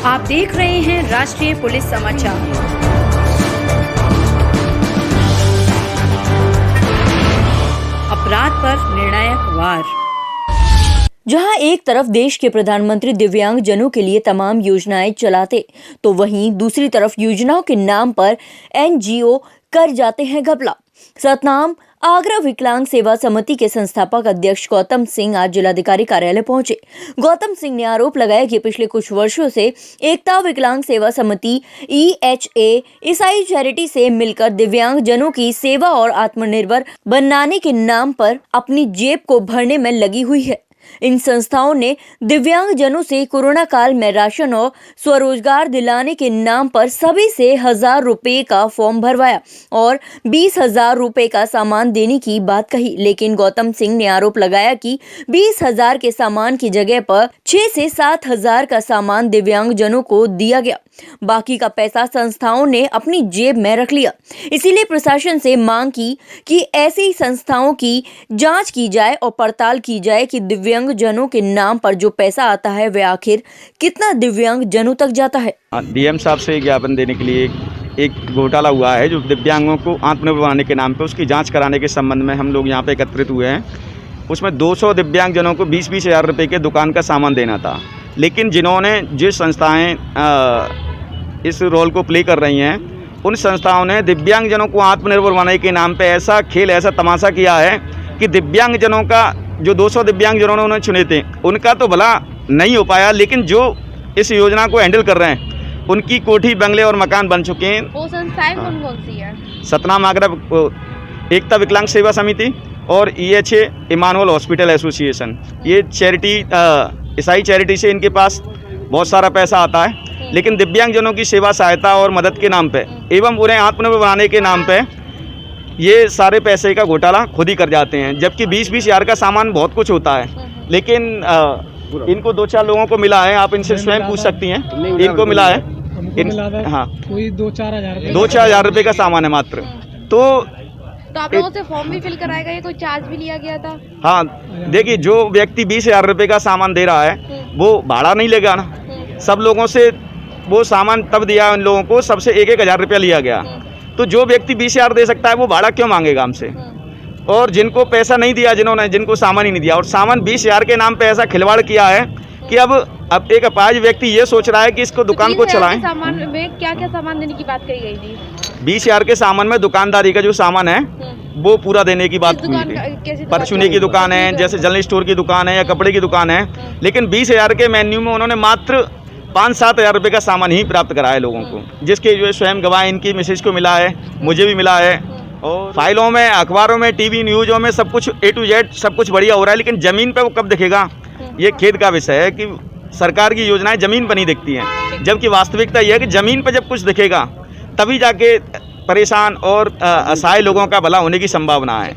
आप देख रहे हैं राष्ट्रीय पुलिस समाचार। अपराध पर निर्णायक वार। जहां एक तरफ देश के प्रधानमंत्री दिव्यांग जनों के लिए तमाम योजनाएं चलाते, तो वहीं दूसरी तरफ योजनाओं के नाम पर एनजीओ कर जाते हैं घपला। सतनाम आगरा विकलांग सेवा समिति के संस्थापक अध्यक्ष गौतम सिंह आज जिलाधिकारी कार्यालय पहुंचे। गौतम सिंह ने आरोप लगाया कि पिछले कुछ वर्षों से एकता विकलांग सेवा समिति EHA ईसाई चैरिटी से मिलकर दिव्यांग जनों की सेवा और आत्मनिर्भर बनाने के नाम पर अपनी जेब को भरने में लगी हुई है। इन संस्थाओं ने दिव्यांग जनों से कोरोना काल में राशन और स्वरोजगार दिलाने के नाम पर सभी से 1000 रुपए का फॉर्म भरवाया और 20,000 रुपए का सामान देने की बात कही। लेकिन गौतम सिंह ने आरोप लगाया कि 20,000 के सामान की जगह पर 6 से 7,000 का सामान दिव्यांग जनों को दिया गया। बाकी का पैसा संस्थाओं ने अपनी जेब में रख लिया। इसीलिए प्रशासन से मांग की कि ऐसी संस्थाओं की जांच की जाए और पड़ताल की जाए कि दिव्यांग जनों के नाम पर जो पैसा आता है वह आखिर कितना दिव्यांग जनों तक जाता है। डीएम साहब से ज्ञापन देने के लिए एक घोटाला हुआ है जो दिव्यांगों को आत्मनिर्भर बनाने के नाम पे, उसकी जांच कराने के संबंध में हम लोग यहाँ पे एकत्रित हुए हैं। उसमें 200 दिव्यांग जनों को 20-20 हज़ार रुपये के दुकान का सामान देना था। लेकिन जिन्होंने जिस संस्थाएं इस रोल को प्ले कर रही हैं, उन संस्थाओं ने दिव्यांग जनों को आत्मनिर्भर बनाने के नाम पे ऐसा खेल, ऐसा तमाशा किया है कि दिव्यांग जनों का जो 200 दिव्यांग जनों ने उन्हें चुने थे उनका तो भला नहीं हो पाया, लेकिन जो इस योजना को हैंडल कर रहे हैं उनकी कोठी बंगले और मकान बन चुके हैं। वो संस्थाएं कौन कौन सी है? सतनाम आगरा एकता विकलांग सेवा समिति और EHA इमानुअल हॉस्पिटल एसोसिएशन। ये चैरिटी ईसाई चैरिटी से इनके पास बहुत सारा पैसा आता है, लेकिन दिव्यांग जनों की सेवा सहायता और मदद के नाम पे एवं उन्हें आत्मनिर्भर बनाने के नाम पे ये सारे पैसे का घोटाला खुद ही कर जाते हैं। जबकि 20-20 हज़ार का सामान बहुत कुछ होता है, लेकिन इनको 2-4 लोगों को मिला है। आप इनसे स्वयं पूछ सकती हैं, इनको मिला है। हाँ, कोई 2-4 हज़ार रुपये का सामान है मात्र। तो आप लोगों से फॉर्म भी फिल कराएगा, ये कोई चार्ज भी लिया गया था? हाँ, देखिए, जो व्यक्ति 20,000 रुपये का सामान दे रहा है वो भाड़ा नहीं लेगा ना। सब लोगों से वो सामान तब दिया, उन लोगों को सबसे 1-1 हज़ार रुपया लिया गया। तो जो व्यक्ति 20,000 दे सकता है वो भाड़ा क्यों मांगेगा हमसे? और जिनको पैसा नहीं दिया, जिनको सामान ही नहीं दिया और सामान 20,000 के नाम पे ऐसा खिलवाड़ किया है कि अब एक अपाहिज व्यक्ति ये सोच रहा है कि इसको दुकान को चलाएं। सामान में क्या क्या सामान देने की बात कही गई थी? 20,000 के सामान में दुकानदारी का जो सामान है वो पूरा देने की बात हुई थी। परचूनी की दुकान है, जैसे जनरल स्टोर की दुकान है या कपड़े की दुकान है, लेकिन 20,000 के मेन्यू में उन्होंने मात्र 5-7 हज़ार रुपये का सामान ही प्राप्त कराया लोगों को, जिसके जो स्वयं गवाह इनकी मिसेज को मिला है, मुझे भी मिला है। और फाइलों में, अखबारों में, टीवी न्यूज़ों में सब कुछ A to Z सब कुछ बढ़िया हो रहा है, लेकिन ज़मीन पे वो कब दिखेगा? ये खेद का विषय है कि सरकार की योजनाएं ज़मीन पर नहीं दिखती हैं, जबकि वास्तविकता यह है कि ज़मीन पर जब कुछ दिखेगा तभी जाके परेशान और असहाय लोगों का भला होने की संभावना है।